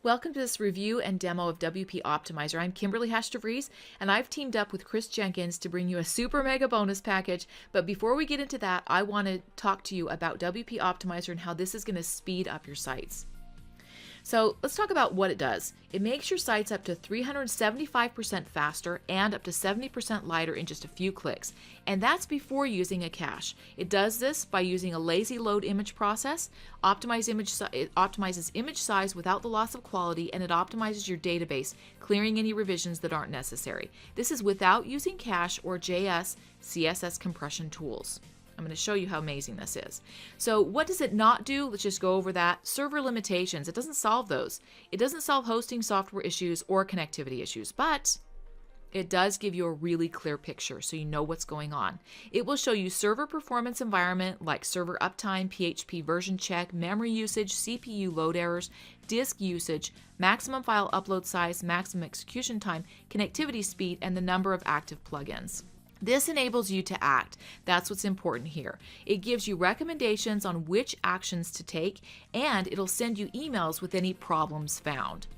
Welcome to this review and demo of WP Optimiser. I'm Kimberly Hash-DeVries, and I've teamed up with Chris Jenkins to bring you a super mega bonus package. But before we get into that, I want to talk to you about WP Optimiser and how this is going to speed up your sites. So let's talk about what it does. It makes your sites up to 375% faster and up to 70% lighter in just a few clicks. And that's before using a cache. It does this by using a lazy load image process, it optimizes image size without the loss of quality, and it optimizes your database, clearing any revisions that aren't necessary. This is without using cache or JS, CSS compression tools. I'm going to show you how amazing this is. So what does it not do? Let's just go over that. Server limitations. It doesn't solve those. It doesn't solve hosting software issues or connectivity issues, but it does give you a really clear picture so you know what's going on. It will show you server performance environment like server uptime, PHP version check, memory usage, CPU load errors, disk usage, maximum file upload size, maximum execution time, connectivity speed, and the number of active plugins. This enables you to act. That's what's important here. It gives you recommendations on which actions to take, and it'll send you emails with any problems found.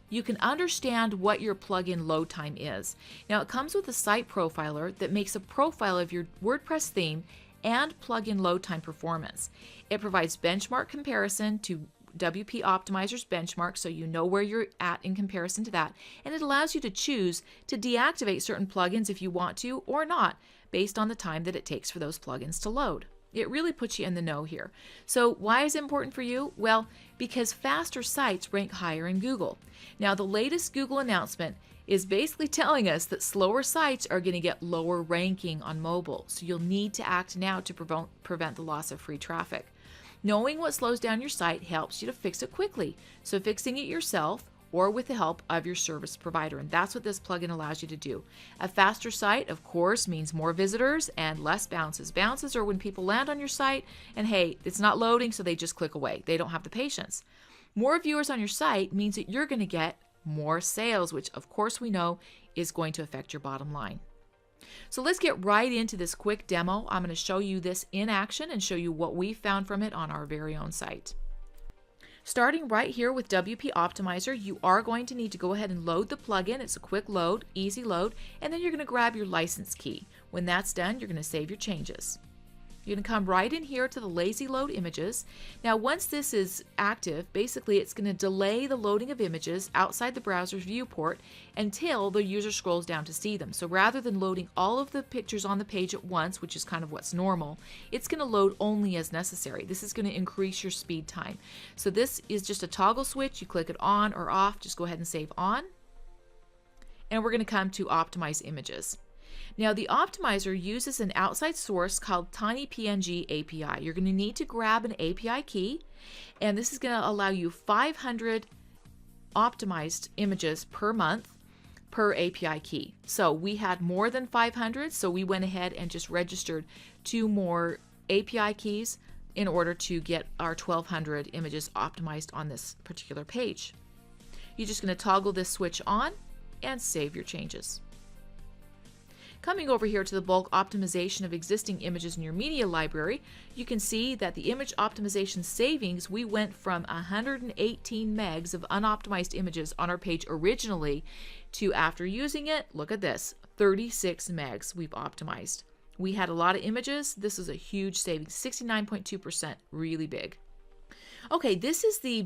You can understand what your plugin load time is. Now, it comes with a site profiler that makes a profile of your WordPress theme and plugin load time performance. It provides benchmark comparison to WP Optimiser's benchmark, so you know where you're at in comparison to that, and it allows you to choose to deactivate certain plugins if you want to or not, based on the time that it takes for those plugins to load. It really puts you in the know here. So why is it important for you? Well, because faster sites rank higher in Google. Now, the latest Google announcement is basically telling us that slower sites are going to get lower ranking on mobile, so you'll need to act now to prevent the loss of free traffic. Knowing what slows down your site helps you to fix it quickly, so fixing it yourself or with the help of your service provider, and that's what this plugin allows you to do. A faster site, of course, means more visitors and less bounces. Bounces are when people land on your site and hey, it's not loading, so they just click away. They don't have the patience. More viewers on your site means that you're going to get more sales, which of course we know is going to affect your bottom line. So let's get right into this quick demo. I'm going to show you this in action and show you what we found from it on our very own site. Starting right here with WP Optimiser, you are going to need to go ahead and load the plugin. It's a quick load, easy load, and then you're going to grab your license key. When that's done, you're going to save your changes. You're going to come right in here to the lazy load images. Now, once this is active, basically it's going to delay the loading of images outside the browser's viewport until the user scrolls down to see them. So rather than loading all of the pictures on the page at once, which is kind of what's normal, it's going to load only as necessary. This is going to increase your speed time. So this is just a toggle switch. You click it on or off. Just go ahead and save on. And we're going to come to optimize images. Now, the optimizer uses an outside source called TinyPNG API. You're going to need to grab an API key, and this is going to allow you 500 optimized images per month per API key. So we had more than 500, so we went ahead and just registered 2 more API keys in order to get our 1,200 images optimized on this particular page. You're just going to toggle this switch on and save your changes. Coming over here to the bulk optimization of existing images in your media library, you can see that the image optimization savings, we went from 118 megs of unoptimized images on our page originally to, after using it, look at this, 36 megs we've optimized. We had a lot of images. This is a huge savings, 69.2%, really big. Okay, this is the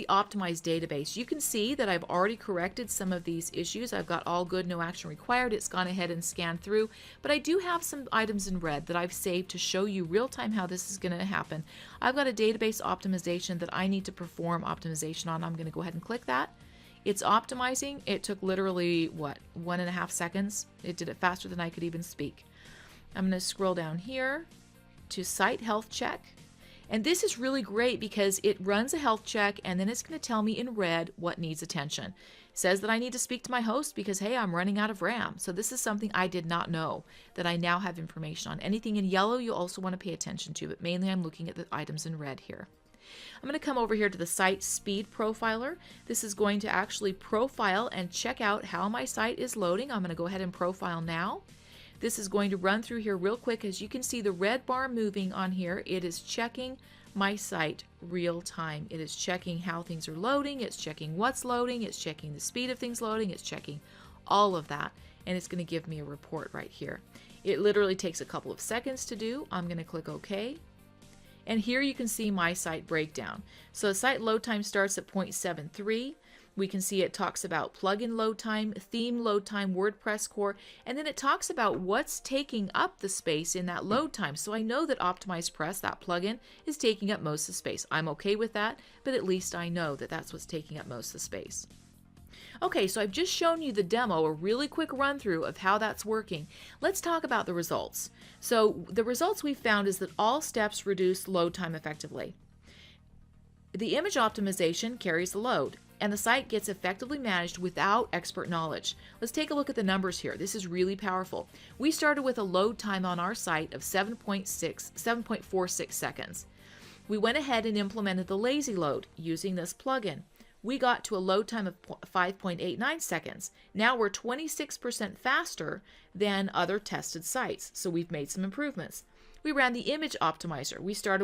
optimized database. You can see that I've already corrected some of these issues. I've got all good, no action required. It's gone ahead and scanned through, but I do have some items in red that I've saved to show you real time how this is going to happen. I've got a database optimization that I need to perform optimization on. I'm going to go ahead and click that. It's optimizing. It took literally, what, 1.5 seconds? It did it faster than I could even speak. I'm going to scroll down here to Site Health Check. And this is really great because it runs a health check and then it's going to tell me in red what needs attention. It says that I need to speak to my host because, hey, I'm running out of RAM. So this is something I did not know that I now have information on. Anything in yellow you also want to pay attention to, but mainly I'm looking at the items in red here. I'm going to come over here to the Site Speed Profiler. This is going to actually profile and check out how my site is loading. I'm going to go ahead and profile now. This is going to run through here real quick. As you can see the red bar moving on here, it is checking my site real time. It is checking how things are loading, it's checking what's loading, it's checking the speed of things loading, it's checking all of that, and it's going to give me a report right here. It literally takes a couple of seconds to do. I'm going to click OK. And here you can see my site breakdown. So the site load time starts at 0.73. We can see it talks about plugin load time, theme load time, WordPress core, and then it talks about what's taking up the space in that load time. So I know that OptimizePress, that plugin, is taking up most of the space. I'm okay with that, but at least I know that that's what's taking up most of the space. Okay, so I've just shown you the demo, a really quick run through of how that's working. Let's talk about the results. So the results we found is that all steps reduce load time effectively. The image optimization carries the load, and the site gets effectively managed without expert knowledge. Let's take a look at the numbers here. This is really powerful. We started with a load time on our site of 7.46 seconds. We went ahead and implemented the lazy load using this plugin. We got to a load time of 5.89 seconds. Now we're 26% faster than other tested sites, so we've made some improvements. We ran the image optimizer. We started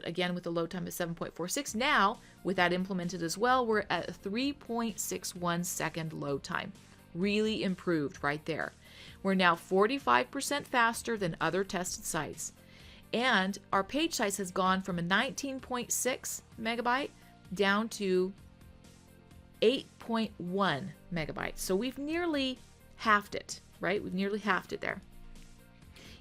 again with a load time of 7.46. Now, with that implemented as well, we're at a 3.61 second load time. Really improved right there. We're now 45% faster than other tested sites. And our page size has gone from a 19.6 megabyte down to 8.1 megabytes. So we've nearly halved it, right? We've nearly halved it there.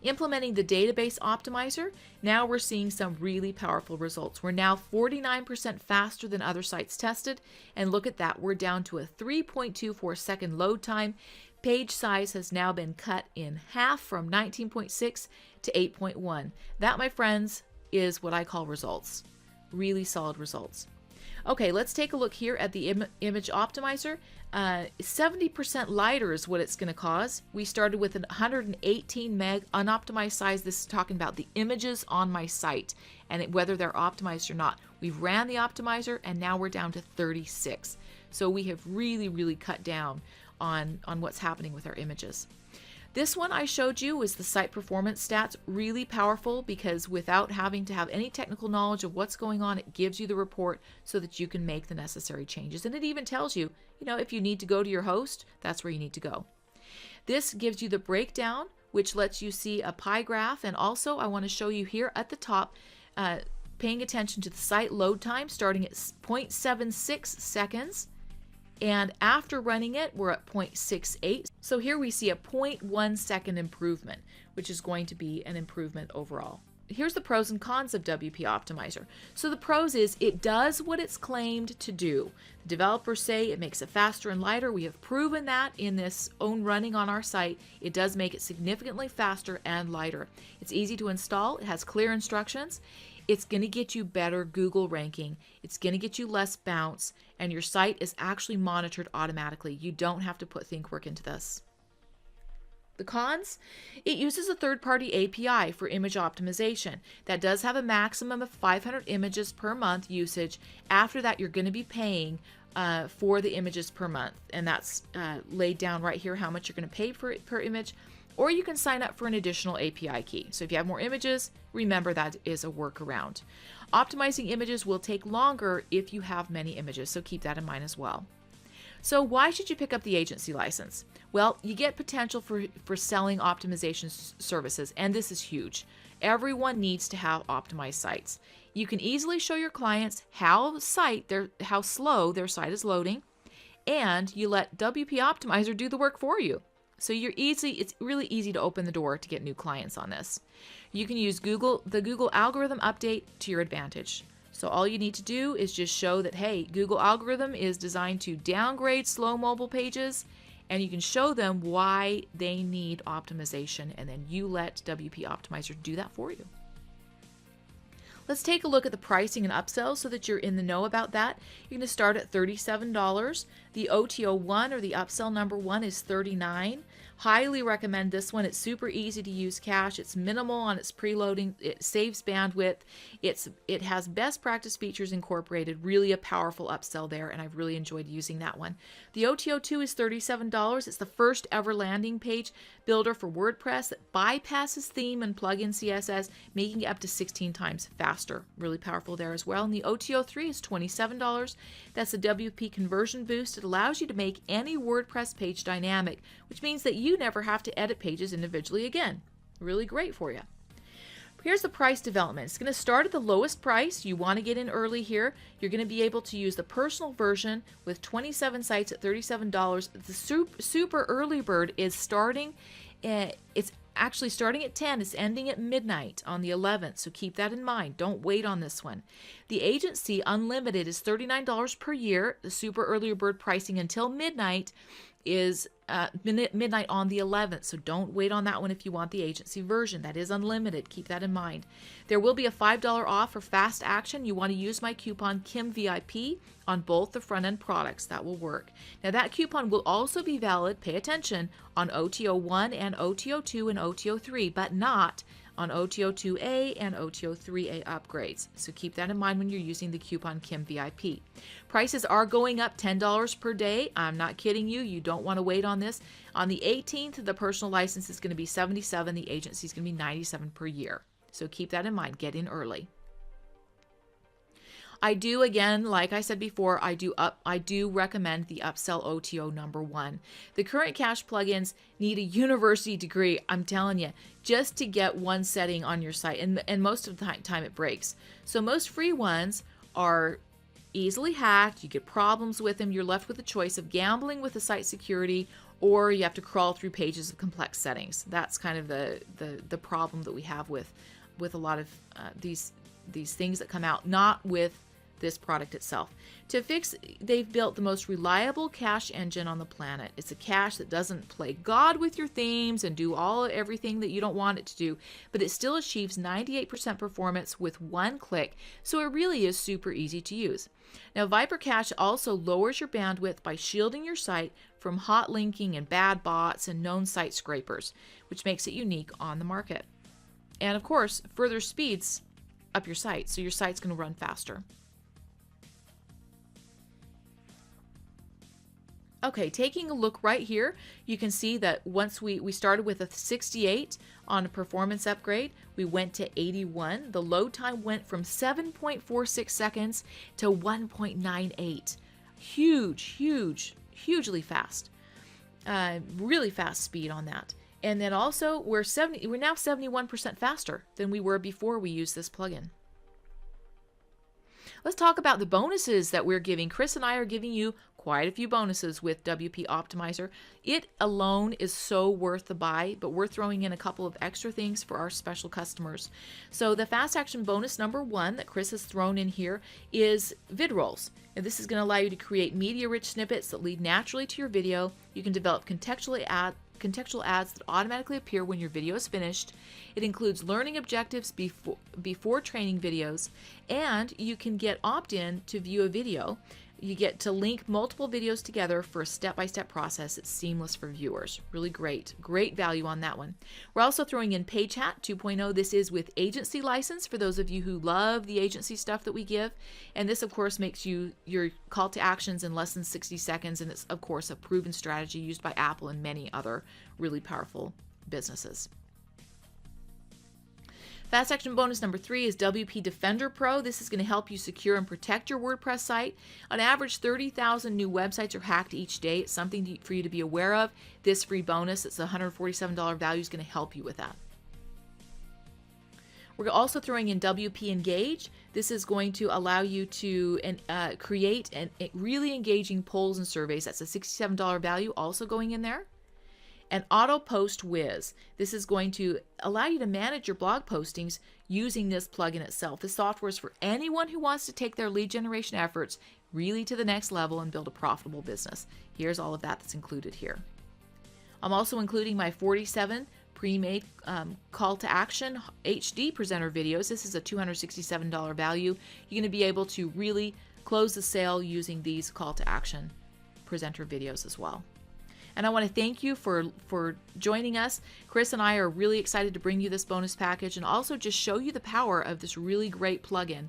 Implementing the database optimizer, now we're seeing some really powerful results. We're now 49% faster than other sites tested, and look at that, we're down to a 3.24 second load time. Page size has now been cut in half from 19.6 to 8.1. That, my friends, is what I call results. Really solid results. Okay, let's take a look here at the image optimizer. 70% lighter is what it's going to cause. We started with an 118 meg unoptimized size. This is talking about the images on my site and whether they're optimized or not. We've ran the optimizer and now we're down to 36. So we have really cut down on what's happening with our images. This one I showed you is the site performance stats, really powerful because without having to have any technical knowledge of what's going on, it gives you the report so that you can make the necessary changes. And it even tells you, if you need to go to your host, that's where you need to go. This gives you the breakdown, which lets you see a pie graph. And also I want to show you here at the top, paying attention to the site load time starting at 0.76 seconds. And after running it, we're at 0.68. So here we see a 0.1 second improvement, which is going to be an improvement overall. Here's the pros and cons of WP Optimizer. So the pros is it does what it's claimed to do. The developers say it makes it faster and lighter. We have proven that in this own running on our site. It does make it significantly faster and lighter. It's easy to install. It has clear instructions. It's going to get you better Google ranking. It's going to get you less bounce, and your site is actually monitored automatically. You don't have to put think work into this. The cons? It uses a third-party API for image optimization. That does have a maximum of 500 images per month usage. After that, you're going to be paying for the images per month, and that's laid down right here how much you're going to pay for it per image. Or you can sign up for an additional API key. So if you have more images, remember that is a workaround. Optimizing images will take longer if you have many images, so keep that in mind as well. So why should you pick up the agency license? Well, you get potential for selling optimization services, and this is huge. Everyone needs to have optimized sites. You can easily show your clients how slow their site is loading, and you let WP Optimizer do the work for you. So it's really easy to open the door to get new clients on this. You can use the Google algorithm update to your advantage. So all you need to do is just show that, hey, Google algorithm is designed to downgrade slow mobile pages, and you can show them why they need optimization, and then you let WP Optimizer do that for you. Let's take a look at the pricing and upsells so that you're in the know about that. You're going to start at $37. The OTO1 or the upsell number 1 is $39. Highly recommend this one. It's super easy to use cache. It's minimal on its preloading. It saves bandwidth. It has best practice features incorporated. Really a powerful upsell there, and I've really enjoyed using that one. The OTO2 is $37. It's the first ever landing page builder for WordPress that bypasses theme and plugin CSS, making it up to 16 times faster. Really powerful there as well. And the OTO3 is $27. That's a WP conversion boost. It allows you to make any WordPress page dynamic, which means that you never have to edit pages individually again. Really great for you. Here's the price development. It's going to start at the lowest price. You want to get in early here. You're going to be able to use the personal version with 27 sites at $37. The super early bird is starting, it's actually starting at 10. It's ending at midnight on the 11th, so keep that in mind. Don't wait on this one. The agency unlimited is $39 per year. The super early bird pricing until midnight is midnight on the 11th, so don't wait on that one if you want the agency version. That is unlimited. Keep that in mind. There will be a $5 off for fast action. You want to use my coupon KIMVIP on both the front end products. That will work. Now that coupon will also be valid, pay attention, on OTO1 and OTO2 and OTO3, but not on OTO2A and OTO3A upgrades. So keep that in mind when you're using the coupon KIMVIP. Prices are going up $10 per day. I'm not kidding you. You don't want to wait on this. On the 18th, the personal license is going to be $77. The agency is going to be $97 per year. So keep that in mind. Get in early. I do, again, like I said before, I do recommend the Upsell OTO #1. The current cache plugins need a university degree, I'm telling you, just to get one setting on your site, and most of the time it breaks. So most free ones are easily hacked. You get problems with them. You're left with the choice of gambling with the site security, or you have to crawl through pages of complex settings. That's kind of the problem that we have with a lot of these things that come out, not with this product itself. To fix, they've built the most reliable cache engine on the planet. It's a cache that doesn't play God with your themes and do everything that you don't want it to do, but it still achieves 98% performance with one click, so it really is super easy to use. Now, Viper Cache also lowers your bandwidth by shielding your site from hot linking and bad bots and known site scrapers, which makes it unique on the market. And of course, further speeds up your site, so your site's going to run faster. Okay, taking a look right here, you can see that once we started with a 68 on a performance upgrade, we went to 81. The load time went from 7.46 seconds to 1.98. Hugely fast. Really fast speed on that. And then also we're now 71% faster than we were before we used this plugin. Let's talk about the bonuses that we're giving. Chris and I are giving you quite a few bonuses with WP Optimiser. It alone is so worth the buy, but we're throwing in a couple of extra things for our special customers. So the fast action bonus #1 that Chris has thrown in here is vidrolls. And this is going to allow you to create media-rich snippets that lead naturally to your video. You can develop contextual ads that automatically appear when your video is finished. It includes learning objectives before training videos, and you can get opt-in to view a video. You get to link multiple videos together for a step-by-step process. It's seamless for viewers. Really great value on that one. We're also throwing in Page Hat 2.0. This is with agency license for those of you who love the agency stuff that we give. And this, of course, makes your call to actions in less than 60 seconds. And it's, of course, a proven strategy used by Apple and many other really powerful businesses. Fast action bonus #3 is WP Defender Pro. This is going to help you secure and protect your WordPress site. On average, 30,000 new websites are hacked each day. It's something for you to be aware of. This free bonus, it's a $147 value, is going to help you with that. We're also throwing in WP Engage. This is going to allow you to create really engaging polls and surveys. That's a $67 value also going in there. And Auto Post Wiz. This is going to allow you to manage your blog postings using this plugin itself. This software is for anyone who wants to take their lead generation efforts really to the next level and build a profitable business. Here's all of that that's included here. I'm also including my 47 pre-made call to action HD presenter videos. This is a $267 value. You're going to be able to really close the sale using these call to action presenter videos as well. And I want to thank you for joining us. Chris and I are really excited to bring you this bonus package and also just show you the power of this really great plugin.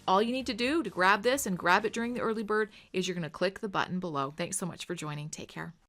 All you need to do to grab this and grab it during the early bird is you're going to click the button below. Thanks so much for joining. Take care.